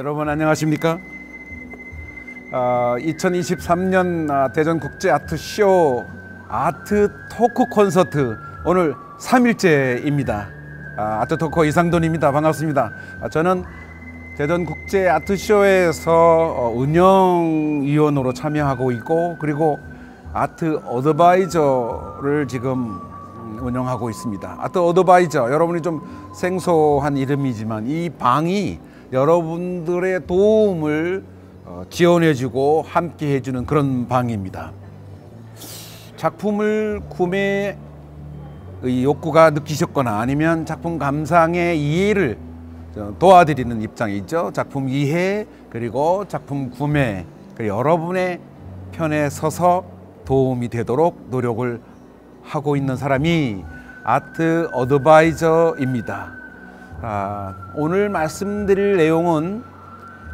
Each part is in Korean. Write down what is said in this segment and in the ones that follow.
여러분 안녕하십니까? 2023년 대전국제아트쇼 아트 토크 콘서트 오늘 3일째입니다. 아트 토커 이상돈입니다. 반갑습니다. 저는 대전국제아트쇼에서 운영위원으로 참여하고 있고, 그리고 아트 어드바이저를 지금 운영하고 있습니다. 아트 어드바이저, 여러분이 좀 생소한 이름이지만 이 방이 여러분들의 도움을 지원해주고 함께 해주는 그런 방입니다. 작품을 구매의 욕구가 느끼셨거나 아니면 작품 감상의 이해를 도와드리는 입장이죠. 작품 이해 그리고 작품 구매, 여러분의 편에 서서 도움이 되도록 노력을 하고 있는 사람이 아트 어드바이저입니다. 오늘 말씀드릴 내용은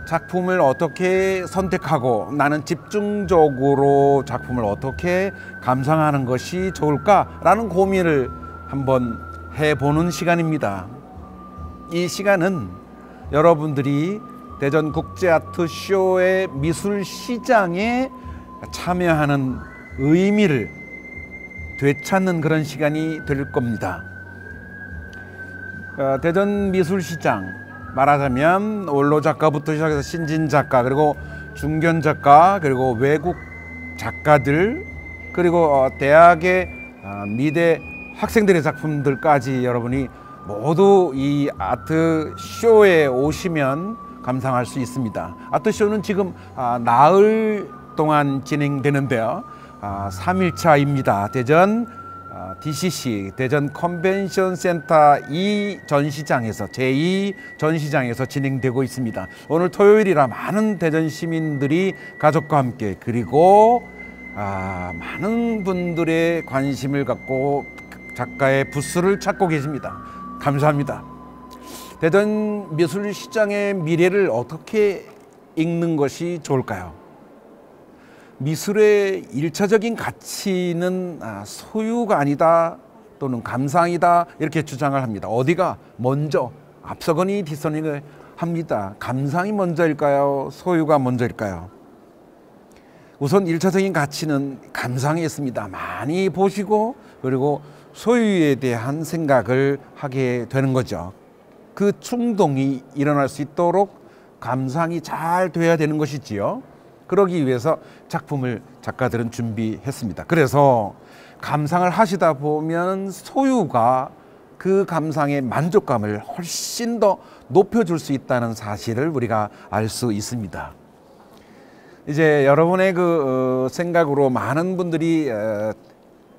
작품을 어떻게 선택하고 나는 집중적으로 작품을 어떻게 감상하는 것이 좋을까라는 고민을 한번 해보는 시간입니다. 이 시간은 여러분들이 대전국제아트쇼의 미술시장에 참여하는 의미를 되찾는 그런 시간이 될 겁니다. 대전미술시장 말하자면 원로 작가부터 시작해서 신진 작가, 그리고 중견 작가, 그리고 외국 작가들, 그리고 대학의 미대 학생들의 작품들까지 여러분이 모두 이 아트쇼에 오시면 감상할 수 있습니다. 아트쇼는 지금 나흘 동안 진행되는데요. 3일차입니다. 대전 DCC 대전 컨벤션 센터 2 전시장에서 제2 전시장에서 진행되고 있습니다. 오늘 토요일이라 많은 대전 시민들이 가족과 함께, 그리고 많은 분들의 관심을 갖고 작가의 부스를 찾고 계십니다. 감사합니다. 대전 미술시장의 미래를 어떻게 읽는 것이 좋을까요? 미술의 일차적인 가치는 소유가 아니다 또는 감상이다, 이렇게 주장을 합니다. 어디가 먼저 앞서거니 뒤서거니 합니다. 감상이 먼저일까요? 소유가 먼저일까요? 우선 일차적인 가치는 감상에 있습니다. 많이 보시고 그리고 소유에 대한 생각을 하게 되는 거죠. 그 충동이 일어날 수 있도록 감상이 잘 돼야 되는 것이지요. 그러기 위해서 작품을 작가들은 준비했습니다. 그래서 감상을 하시다 보면 소유가 그 감상의 만족감을 훨씬 더 높여줄 수 있다는 사실을 우리가 알 수 있습니다. 이제 여러분의 생각으로 많은 분들이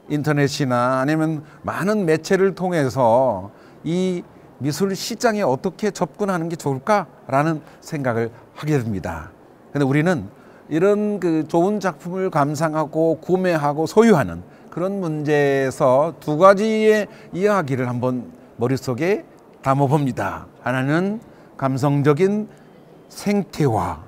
인터넷이나 아니면 많은 매체를 통해서 이 미술 시장에 어떻게 접근하는 게 좋을까라는 생각을 하게 됩니다. 근데 우리는 이런 좋은 작품을 감상하고 구매하고 소유하는 그런 문제에서 두 가지의 이야기를 한번 머릿속에 담아봅니다. 하나는 감성적인 생태화,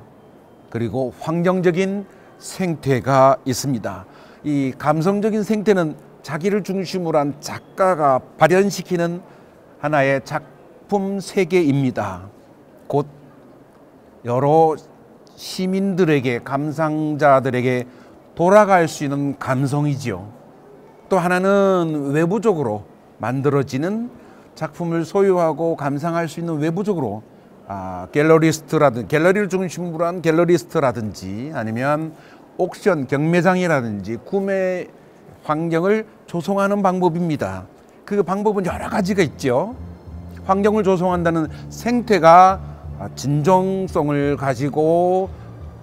그리고 환경적인 생태가 있습니다. 이 감성적인 생태는 자기를 중심으로 한 작가가 발현시키는 하나의 작품 세계입니다. 곧 여러 시민들에게, 감상자들에게 돌아갈 수 있는 감성이지요. 또 하나는 외부적으로 만들어지는 작품을 소유하고 감상할 수 있는 외부적으로 갤러리스트라든지, 갤러리를 중심으로 한 갤러리스트라든지 아니면 옥션, 경매장이라든지 구매 환경을 조성하는 방법입니다. 그 방법은 여러 가지가 있죠. 환경을 조성한다는 생태가 진정성을 가지고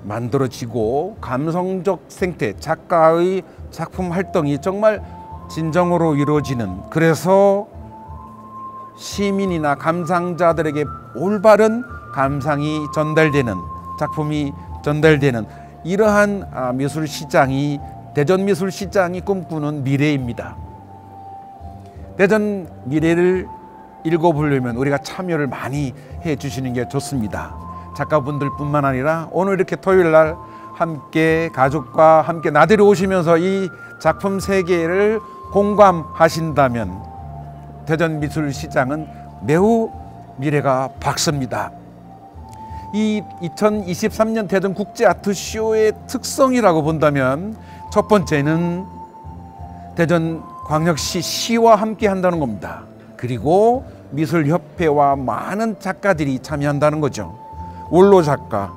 만들어지고, 감성적 생태, 작가의 작품 활동이 정말 진정으로 이루어지는, 그래서 시민이나 감상자들에게 올바른 감상이 전달되는, 작품이 전달되는 이러한 미술시장이, 대전미술시장이 꿈꾸는 미래입니다. 대전 미래를 읽어보려면 우리가 참여를 많이 해주시는 게 좋습니다. 작가분들 뿐만 아니라 오늘 이렇게 토요일 날 함께 가족과 함께 나들이 오시면서 이 작품 세계를 공감하신다면 대전미술시장은 매우 미래가 밝습니다. 이 2023년 대전 국제 아트쇼의 특성이라고 본다면 첫 번째는 대전 광역시 시와 함께 한다는 겁니다. 그리고 미술협회와 많은 작가들이 참여한다는 거죠. 원로 작가,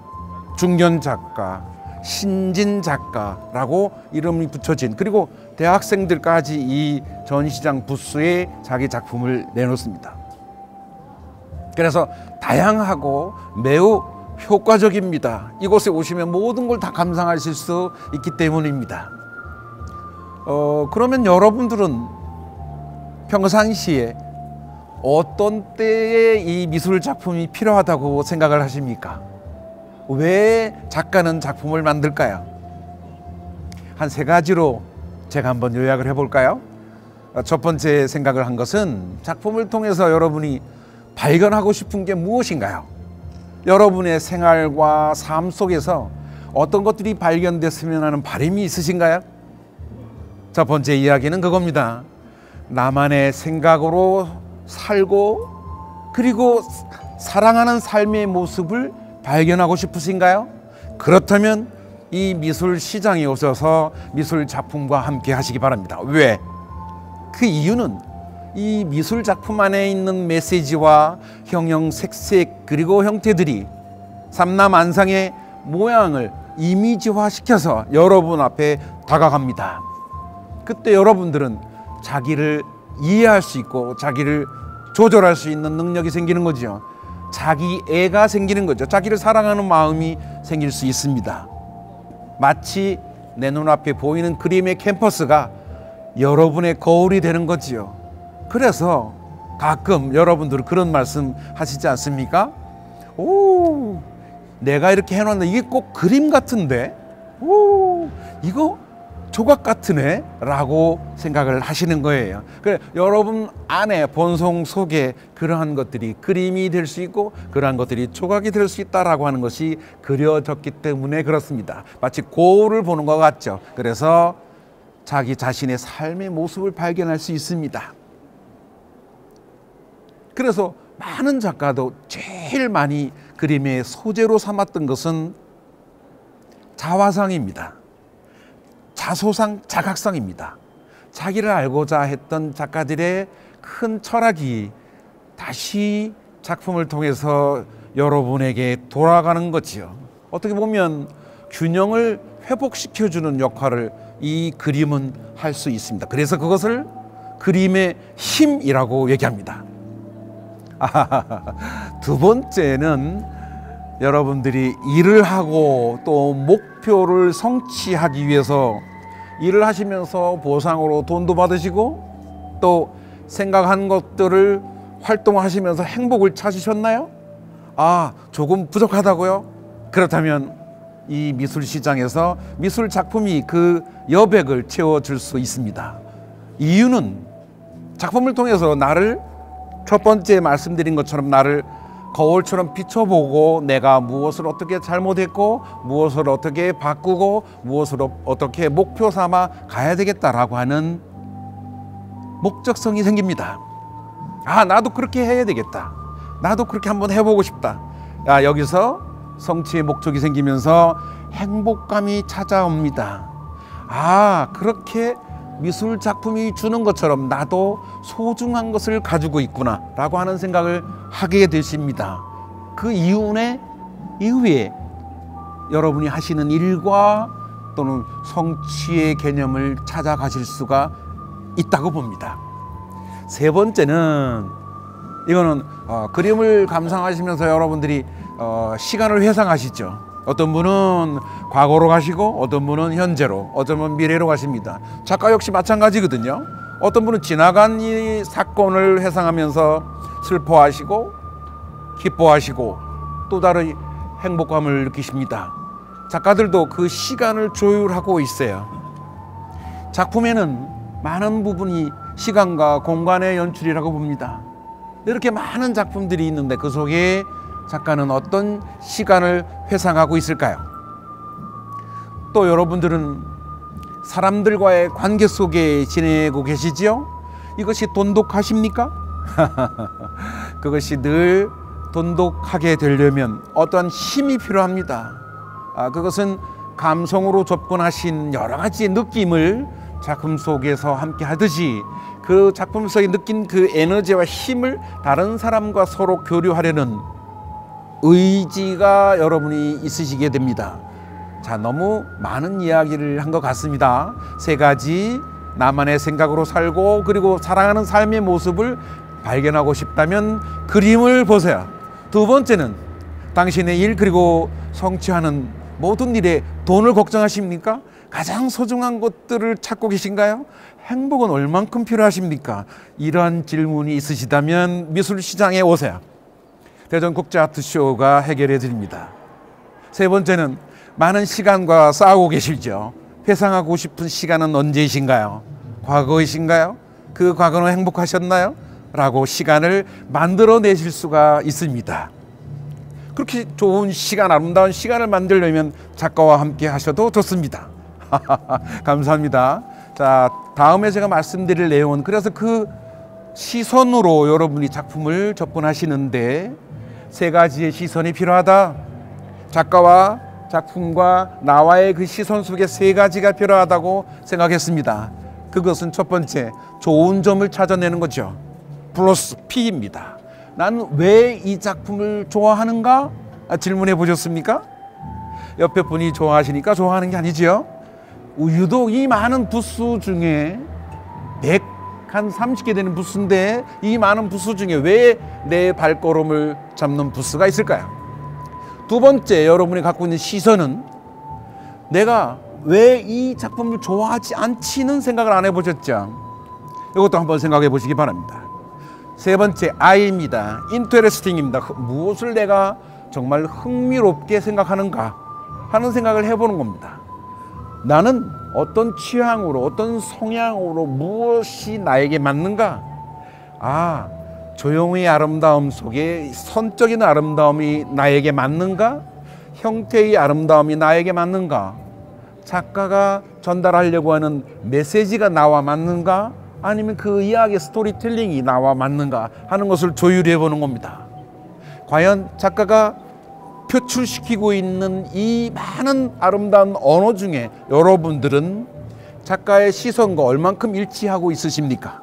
중견 작가, 신진 작가라고 이름이 붙여진, 그리고 대학생들까지 이 전시장 부스에 자기 작품을 내놓습니다. 그래서 다양하고 매우 효과적입니다. 이곳에 오시면 모든 걸 다 감상하실 수 있기 때문입니다. 그러면 여러분들은 평상시에 어떤 때에 이 미술 작품이 필요하다고 생각을 하십니까? 왜 작가는 작품을 만들까요? 한 세 가지로 제가 한번 요약을 해볼까요? 첫 번째 생각을 한 것은 작품을 통해서 여러분이 발견하고 싶은 게 무엇인가요? 여러분의 생활과 삶 속에서 어떤 것들이 발견됐으면 하는 바람이 있으신가요? 첫 번째 이야기는 그겁니다. 나만의 생각으로 살고 그리고 사랑하는 삶의 모습을 발견하고 싶으신가요? 그렇다면 이 미술 시장에 오셔서 미술 작품과 함께 하시기 바랍니다. 왜? 그 이유는 이 미술 작품 안에 있는 메시지와 형형색색 그리고 형태들이 삼라만상의 모양을 이미지화 시켜서 여러분 앞에 다가갑니다. 그때 여러분들은 자기를 이해할 수 있고 자기를 조절할 수 있는 능력이 생기는 거죠. 자기애가 생기는 거죠. 자기를 사랑하는 마음이 생길 수 있습니다. 마치 내 눈앞에 보이는 그림의 캔버스가 여러분의 거울이 되는 거지요. 그래서 가끔 여러분들은 그런 말씀 하시지 않습니까? 오, 내가 이렇게 해놨는데 이게 꼭 그림 같은데? 오, 이거 조각 같으네? 라고 생각을 하시는 거예요. 그래, 여러분 안에 본성 속에 그러한 것들이 그림이 될 수 있고 그러한 것들이 조각이 될 수 있다라고 하는 것이 그려졌기 때문에 그렇습니다. 마치 거울을 보는 것 같죠. 그래서 자기 자신의 삶의 모습을 발견할 수 있습니다. 그래서 많은 작가도 제일 많이 그림의 소재로 삼았던 것은 자화상입니다. 자소상, 자각상입니다. 자기를 알고자 했던 작가들의 큰 철학이 다시 작품을 통해서 여러분에게 돌아가는 거지요. 어떻게 보면 균형을 회복시켜주는 역할을 이 그림은 할 수 있습니다. 그래서 그것을 그림의 힘이라고 얘기합니다. 두 번째는 여러분들이 일을 하고 또 목표를 성취하기 위해서 일을 하시면서 보상으로 돈도 받으시고 또 생각한 것들을 활동하시면서 행복을 찾으셨나요? 조금 부족하다고요? 그렇다면 이 미술 시장에서 미술 작품이 그 여백을 채워줄 수 있습니다. 이유는 작품을 통해서 나를, 첫 번째 말씀드린 것처럼 나를 거울처럼 비춰보고 내가 무엇을 어떻게 잘못했고 무엇을 어떻게 바꾸고 무엇을 어떻게 목표 삼아 가야 되겠다라고 하는 목적성이 생깁니다. 나도 그렇게 해야 되겠다. 나도 그렇게 한번 해보고 싶다. 여기서 성취의 목적이 생기면서 행복감이 찾아옵니다. 그렇게 미술 작품이 주는 것처럼 나도 소중한 것을 가지고 있구나 라고 하는 생각을 하게 되십니다. 그 이후에 여러분이 하시는 일과 또는 성취의 개념을 찾아가실 수가 있다고 봅니다. 세 번째는 이거는 그림을 감상하시면서 여러분들이 시간을 회상하시죠. 어떤 분은 과거로 가시고 어떤 분은 현재로, 어떤 분은 미래로 가십니다. 작가 역시 마찬가지거든요. 어떤 분은 지나간 이 사건을 회상하면서 슬퍼하시고 기뻐하시고 또 다른 행복감을 느끼십니다. 작가들도 그 시간을 조율하고 있어요. 작품에는 많은 부분이 시간과 공간의 연출이라고 봅니다. 이렇게 많은 작품들이 있는데 그 속에 작가는 어떤 시간을 회상하고 있을까요? 또 여러분들은 사람들과의 관계 속에 지내고 계시지요? 이것이 돈독하십니까? 그것이 늘 돈독하게 되려면 어떠한 힘이 필요합니다. 그것은 감성으로 접근하신 여러 가지 느낌을 작품 속에서 함께 하듯이 그 작품 속에 느낀 그 에너지와 힘을 다른 사람과 서로 교류하려는 의지가 여러분이 있으시게 됩니다. 자, 너무 많은 이야기를 한 것 같습니다. 세 가지, 나만의 생각으로 살고 그리고 사랑하는 삶의 모습을 발견하고 싶다면 그림을 보세요. 두 번째는 당신의 일 그리고 성취하는 모든 일에 돈을 걱정하십니까? 가장 소중한 것들을 찾고 계신가요? 행복은 얼만큼 필요하십니까? 이러한 질문이 있으시다면 미술시장에 오세요. 대전국제아트쇼가 해결해 드립니다. 세 번째는 많은 시간과 싸우고 계시죠. 회상하고 싶은 시간은 언제이신가요? 과거이신가요? 그 과거는 행복하셨나요? 라고 시간을 만들어내실 수가 있습니다. 그렇게 좋은 시간, 아름다운 시간을 만들려면 작가와 함께 하셔도 좋습니다. 감사합니다. 자, 다음에 제가 말씀드릴 내용은 그래서 그 시선으로 여러분이 작품을 접근하시는데 세 가지의 시선이 필요하다. 작가와 작품과 나와의 그 시선 속에 세 가지가 필요하다고 생각했습니다. 그것은 첫 번째, 좋은 점을 찾아내는 거죠. 플러스 P입니다. 나는 왜 이 작품을 좋아하는가? 질문해 보셨습니까? 옆에 분이 좋아하시니까 좋아하는 게 아니지요. 유독 이 많은 부스 중에 한 30개 되는 부스인데 이 많은 부스 중에 왜 내 발걸음을 잡는 부스가 있을까요? 두 번째, 여러분이 갖고 있는 시선은 내가 왜 이 작품을 좋아하지 않지는 생각을 안 해보셨죠? 이것도 한번 생각해 보시기 바랍니다. 세 번째, I입니다. interesting입니다. 무엇을 내가 정말 흥미롭게 생각하는가 하는 생각을 해보는 겁니다. 나는 어떤 취향으로, 어떤 성향으로 무엇이 나에게 맞는가? 조형의 아름다움 속에 선적인 아름다움이 나에게 맞는가? 형태의 아름다움이 나에게 맞는가? 작가가 전달하려고 하는 메시지가 나와 맞는가? 아니면 그 이야기의 스토리텔링이 나와 맞는가 하는 것을 조율해 보는 겁니다. 과연 작가가 표출시키고 있는 이 많은 아름다운 언어 중에 여러분들은 작가의 시선과 얼만큼 일치하고 있으십니까?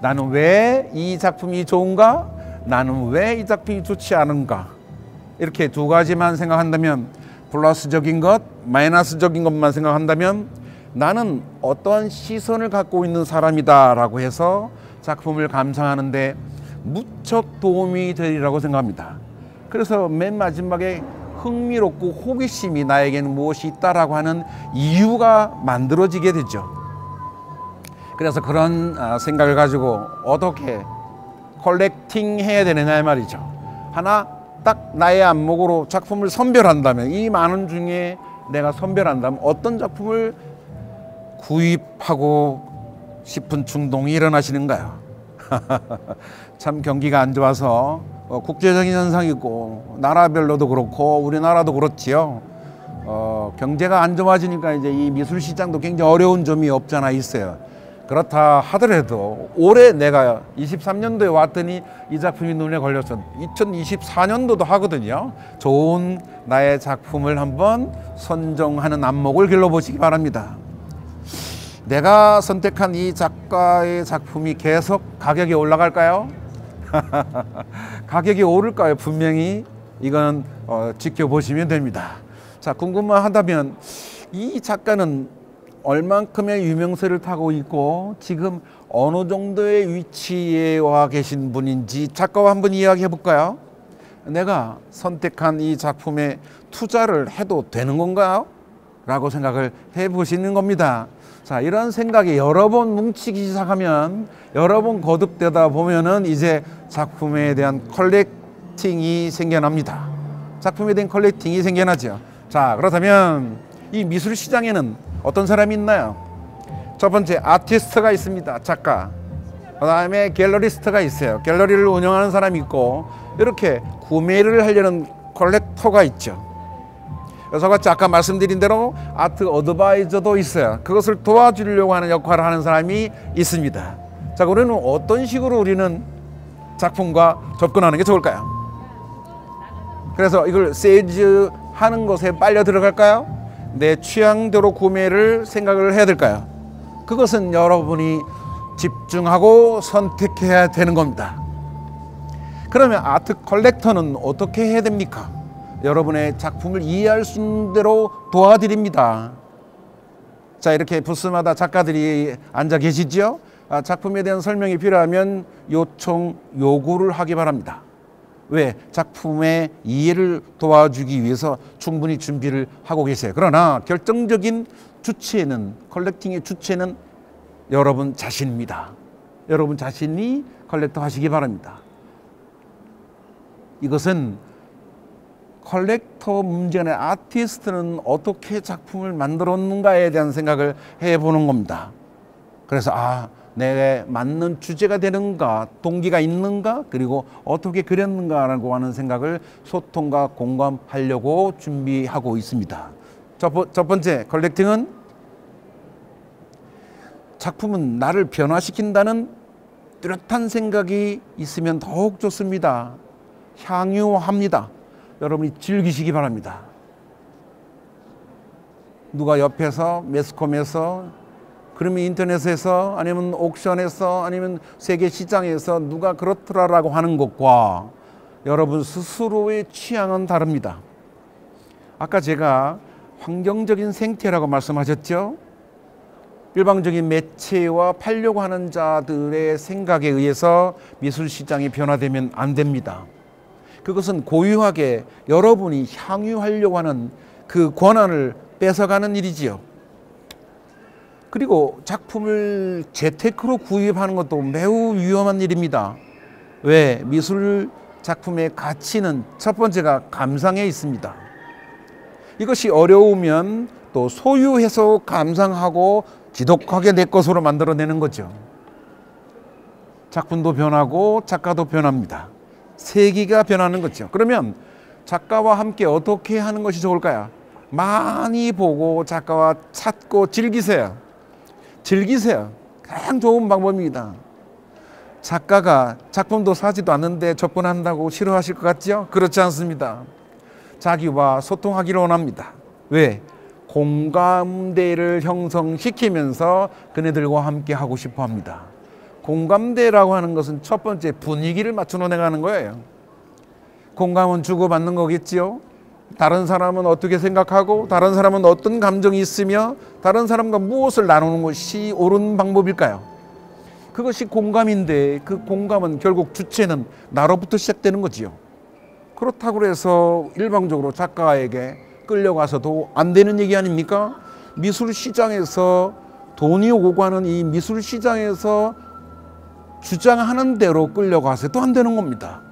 나는 왜 이 작품이 좋은가? 나는 왜 이 작품이 좋지 않은가? 이렇게 두 가지만 생각한다면, 플러스적인 것, 마이너스적인 것만 생각한다면 나는 어떠한 시선을 갖고 있는 사람이다 라고 해서 작품을 감상하는데 무척 도움이 되리라고 생각합니다. 그래서 맨 마지막에 흥미롭고 호기심이 나에게는 무엇이 있다라고 하는 이유가 만들어지게 되죠. 그래서 그런 생각을 가지고 어떻게 컬렉팅 해야 되느냐 말이죠. 하나 딱 나의 안목으로 작품을 선별한다면, 이 많은 중에 내가 선별한다면 어떤 작품을 구입하고 싶은 충동이 일어나시는가요? 참 경기가 안 좋아서 국제적인 현상이고 나라별로도 그렇고 우리나라도 그렇지요. 경제가 안 좋아지니까 이제 이 미술 시장도 굉장히 어려운 점이 없잖아 있어요. 그렇다 하더라도 올해 내가 23년도에 왔더니 이 작품이 눈에 걸려서 2024년도도 하거든요. 좋은 나의 작품을 한번 선정하는 안목을 길러보시기 바랍니다. 내가 선택한 이 작가의 작품이 계속 가격이 올라갈까요? 가격이 오를까요? 분명히 이건 지켜보시면 됩니다. 자, 궁금하다면 이 작가는 얼만큼의 유명세를 타고 있고 지금 어느 정도의 위치에 와 계신 분인지 작가와 한번 이야기해 볼까요? 내가 선택한 이 작품에 투자를 해도 되는 건가요? 라고 생각을 해 보시는 겁니다. 자, 이런 생각이 여러 번 뭉치기 시작하면, 여러 번 거듭되다 보면은 이제 작품에 대한 컬렉팅이 생겨납니다. 작품에 대한 컬렉팅이 생겨나죠. 자, 그렇다면 이 미술 시장에는 어떤 사람이 있나요? 첫 번째, 아티스트가 있습니다. 작가. 그 다음에 갤러리스트가 있어요. 갤러리를 운영하는 사람이 있고, 이렇게 구매를 하려는 컬렉터가 있죠. 그래서 아까 말씀드린 대로 아트 어드바이저도 있어요. 그것을 도와주려고 하는 역할을 하는 사람이 있습니다. 자, 우리는 어떤 식으로 우리는 작품과 접근하는 게 좋을까요? 그래서 이걸 세일즈 하는 것에 빨려 들어갈까요? 내 취향대로 구매를 생각을 해야 될까요? 그것은 여러분이 집중하고 선택해야 되는 겁니다. 그러면 아트 컬렉터는 어떻게 해야 됩니까? 여러분의 작품을 이해할 수 있는 대로 도와드립니다. 자, 이렇게 부스마다 작가들이 앉아 계시죠? 작품에 대한 설명이 필요하면 요구를 하기 바랍니다. 왜? 작품의 이해를 도와주기 위해서 충분히 준비를 하고 계세요. 그러나 결정적인 주체는, 컬렉팅의 주체는 여러분 자신입니다. 여러분 자신이 컬렉터 하시기 바랍니다. 이것은 컬렉터 문제는 아티스트는 어떻게 작품을 만들었는가에 대한 생각을 해보는 겁니다. 그래서 내게 맞는 주제가 되는가, 동기가 있는가, 그리고 어떻게 그렸는가라고 하는 생각을 소통과 공감하려고 준비하고 있습니다. 첫 번째, 컬렉팅은 작품은 나를 변화시킨다는 뚜렷한 생각이 있으면 더욱 좋습니다. 향유합니다. 여러분이 즐기시기 바랍니다. 누가 옆에서, 매스컴에서, 그러면 인터넷에서, 아니면 옥션에서, 아니면 세계 시장에서 누가 그렇더라라고 하는 것과 여러분 스스로의 취향은 다릅니다. 아까 제가 환경적인 생태라고 말씀하셨죠? 일방적인 매체와 팔려고 하는 자들의 생각에 의해서 미술 시장이 변화되면 안 됩니다. 그것은 고유하게 여러분이 향유하려고 하는 그 권한을 뺏어가는 일이지요. 그리고 작품을 재테크로 구입하는 것도 매우 위험한 일입니다. 왜? 미술 작품의 가치는 첫 번째가 감상에 있습니다. 이것이 어려우면 또 소유해서 감상하고 지독하게 내 것으로 만들어내는 거죠. 작품도 변하고 작가도 변합니다. 세계가 변하는 거죠. 그러면 작가와 함께 어떻게 하는 것이 좋을까요? 많이 보고 작가와 찾고 즐기세요. 즐기세요. 가장 좋은 방법입니다. 작가가 작품도 사지도 않는데 접근한다고 싫어하실 것 같죠? 그렇지 않습니다. 자기와 소통하기를 원합니다. 왜? 공감대를 형성시키면서 그네들과 함께 하고 싶어 합니다. 공감대라고 하는 것은 첫 번째 분위기를 맞춰 나가는 거예요. 공감은 주고받는 거겠지요. 다른 사람은 어떻게 생각하고 다른 사람은 어떤 감정이 있으며 다른 사람과 무엇을 나누는 것이 옳은 방법일까요? 그것이 공감인데 그 공감은 결국 주체는 나로부터 시작되는 거지요. 그렇다고 해서 일방적으로 작가에게 끌려가서도 안 되는 얘기 아닙니까? 미술 시장에서 돈이 오고 가는 이 미술 시장에서 주장하는 대로 끌려가서도 안 되는 겁니다.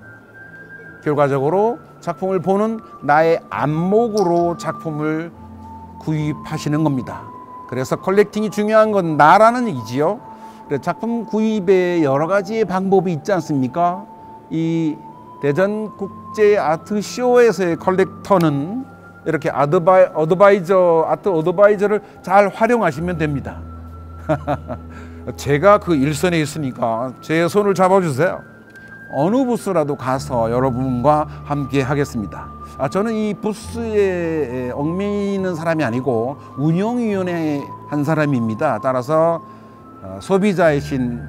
결과적으로 작품을 보는 나의 안목으로 작품을 구입하시는 겁니다. 그래서 컬렉팅이 중요한 건 나라는 얘기지요. 작품 구입에 여러 가지의 방법이 있지 않습니까? 이 대전국제아트쇼에서의 컬렉터는 이렇게 아트 어드바이저를 잘 활용하시면 됩니다. 제가 그 일선에 있으니까 제 손을 잡아주세요. 어느 부스라도 가서 여러분과 함께 하겠습니다. 저는 이 부스에 얽매이는 사람이 아니고 운영위원회 한 사람입니다. 따라서 소비자이신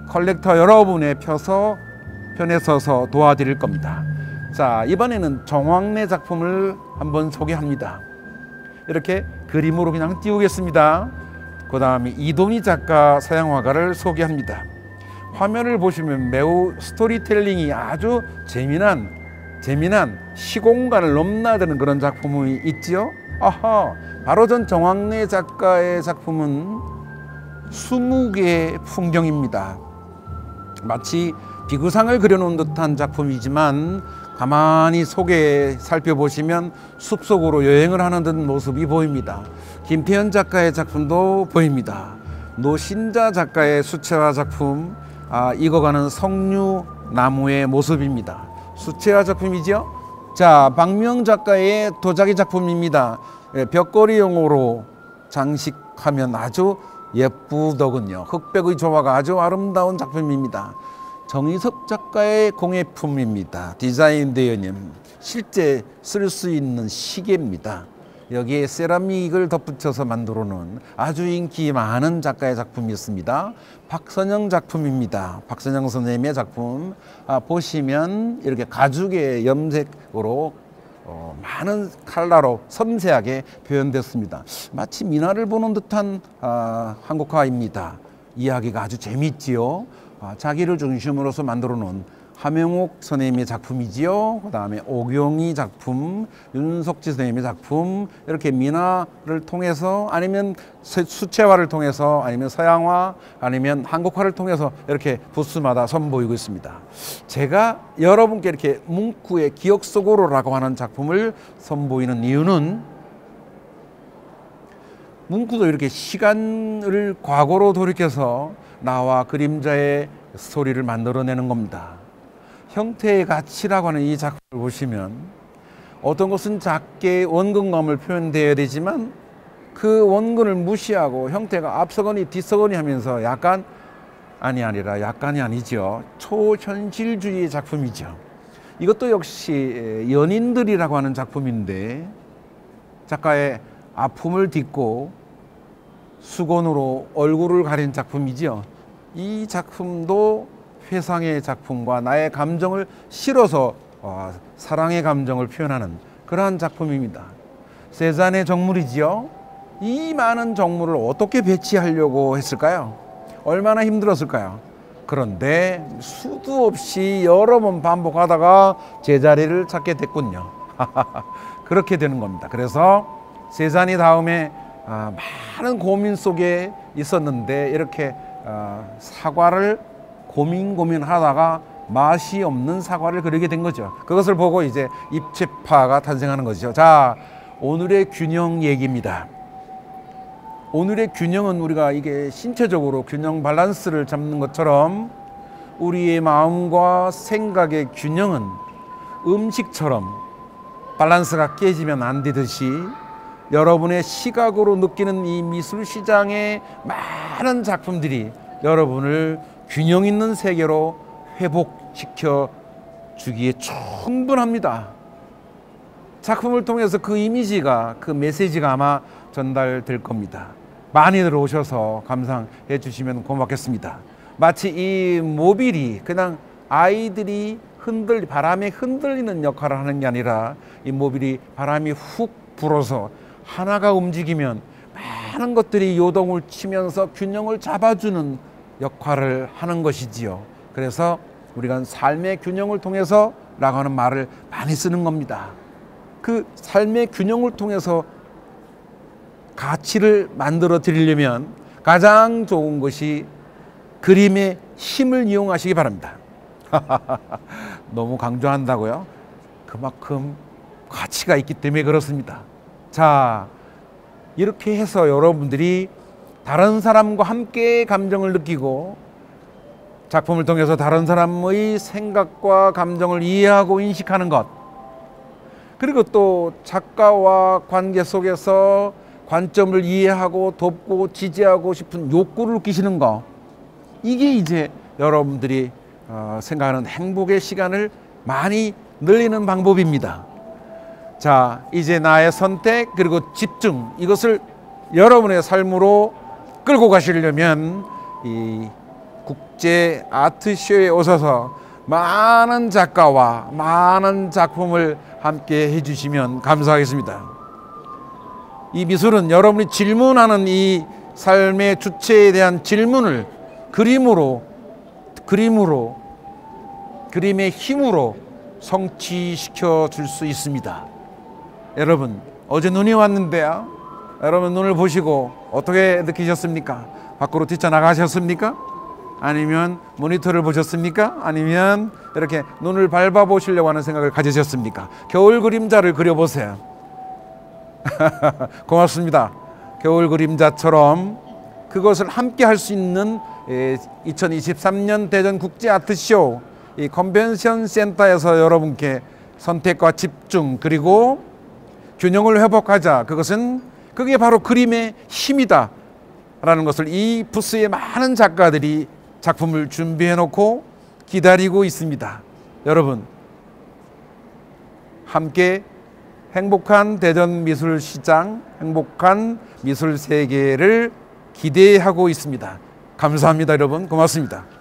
컬렉터 여러분의 편에 서서 도와드릴 겁니다. 자, 이번에는 정황래 작품을 한번 소개합니다. 이렇게 그림으로 그냥 띄우겠습니다. 그 다음에 이동희 작가 서양화가를 소개합니다. 화면을 보시면 매우 스토리텔링이 아주 재미난 시공간을 넘나드는 그런 작품이 있지요. 바로 전 정황래 작가의 작품은 20개의 풍경입니다. 마치 비구상을 그려놓은 듯한 작품이지만 가만히 속에 살펴보시면 숲속으로 여행을 하는 듯 모습이 보입니다. 김태현 작가의 작품도 보입니다. 노신자 작가의 수채화 작품, 익어가는 석류나무의 모습입니다. 수채화 작품이죠. 자, 박명 작가의 도자기 작품입니다. 벽걸이용으로 장식하면 아주 예쁘더군요. 흑백의 조화가 아주 아름다운 작품입니다. 정희석 작가의 공예품입니다. 디자인 대여님, 실제 쓸 수 있는 시계입니다. 여기에 세라믹을 덧붙여서 만들어 놓은 아주 인기 많은 작가의 작품이었습니다. 박선영 작품입니다. 박선영 선생님의 작품 보시면 이렇게 가죽의 염색으로 많은 컬러로 섬세하게 표현됐습니다. 마치 미나를 보는 듯한 한국화입니다. 이야기가 아주 재미있지요. 자기를 중심으로서 만들어 놓은 하명옥 선생님의 작품이지요. 그 다음에 오경희 작품, 윤석지 선생님의 작품, 이렇게 미나를 통해서 아니면 수채화를 통해서 아니면 서양화 아니면 한국화를 통해서 이렇게 부스마다 선보이고 있습니다. 제가 여러분께 이렇게 뭉크의 기억 속으로라고 하는 작품을 선보이는 이유는 뭉크도 이렇게 시간을 과거로 돌이켜서 나와 그림자의 스토리를 만들어내는 겁니다. 형태의 가치라고 하는 이 작품을 보시면 어떤 것은 작게 원근감을 표현되어야 되지만 그 원근을 무시하고 형태가 앞서거니 뒤서거니 하면서 약간이 아니죠. 초현실주의 작품이죠. 이것도 역시 연인들이라고 하는 작품인데 작가의 아픔을 딛고 수건으로 얼굴을 가린 작품이죠. 이 작품도 회상의 작품과 나의 감정을 실어서 사랑의 감정을 표현하는 그러한 작품입니다. 세잔의 정물이지요. 이 많은 정물을 어떻게 배치하려고 했을까요? 얼마나 힘들었을까요? 그런데 수도 없이 여러 번 반복하다가 제자리를 찾게 됐군요. 그렇게 되는 겁니다. 그래서 세잔이 다음에 많은 고민 속에 있었는데 이렇게 사과를 고민하다가 맛이 없는 사과를 그리게 된 거죠. 그것을 보고 이제 입체파가 탄생하는 거죠. 자, 오늘의 균형 얘기입니다. 오늘의 균형은 우리가 이게 신체적으로 균형 밸런스를 잡는 것처럼 우리의 마음과 생각의 균형은 음식처럼 밸런스가 깨지면 안 되듯이 여러분의 시각으로 느끼는 이 미술 시장의 많은 작품들이 여러분을 균형 있는 세계로 회복시켜 주기에 충분합니다. 작품을 통해서 그 이미지가, 그 메시지가 아마 전달될 겁니다. 많이들 오셔서 감상해 주시면 고맙겠습니다. 마치 이 모빌이 그냥 아이들이 바람에 흔들리는 역할을 하는 게 아니라 이 모빌이 바람이 훅 불어서 하나가 움직이면 많은 것들이 요동을 치면서 균형을 잡아주는 역할을 하는 것이지요. 그래서 우리가 삶의 균형을 통해서 라고 하는 말을 많이 쓰는 겁니다. 그 삶의 균형을 통해서 가치를 만들어 드리려면 가장 좋은 것이 그림의 힘을 이용하시기 바랍니다. 너무 강조한다고요? 그만큼 가치가 있기 때문에 그렇습니다. 자, 이렇게 해서 여러분들이 다른 사람과 함께 감정을 느끼고 작품을 통해서 다른 사람의 생각과 감정을 이해하고 인식하는 것, 그리고 또 작가와 관계 속에서 관점을 이해하고 돕고 지지하고 싶은 욕구를 느끼시는 것, 이게 이제 여러분들이 생각하는 행복의 시간을 많이 늘리는 방법입니다. 자, 이제 나의 선택 그리고 집중, 이것을 여러분의 삶으로 끌고 가시려면 이 국제 아트쇼에 오셔서 많은 작가와 많은 작품을 함께 해주시면 감사하겠습니다. 이 미술은 여러분이 질문하는 이 삶의 주체에 대한 질문을 그림의 힘으로 성취시켜 줄 수 있습니다. 여러분, 어제 눈이 왔는데요. 여러분 눈을 보시고 어떻게 느끼셨습니까? 밖으로 뛰쳐나가셨습니까? 아니면 모니터를 보셨습니까? 아니면 이렇게 눈을 밟아보시려고 하는 생각을 가지셨습니까? 겨울 그림자를 그려보세요. 고맙습니다. 겨울 그림자처럼 그것을 함께 할 수 있는 2023년 대전 국제 아트쇼 이 컨벤션 센터에서 여러분께 선택과 집중 그리고 균형을 회복하자, 그게 바로 그림의 힘이다 라는 것을 이 부스에 많은 작가들이 작품을 준비해 놓고 기다리고 있습니다. 여러분, 함께 행복한 대전미술시장, 행복한 미술세계를 기대하고 있습니다. 감사합니다, 여러분. 고맙습니다.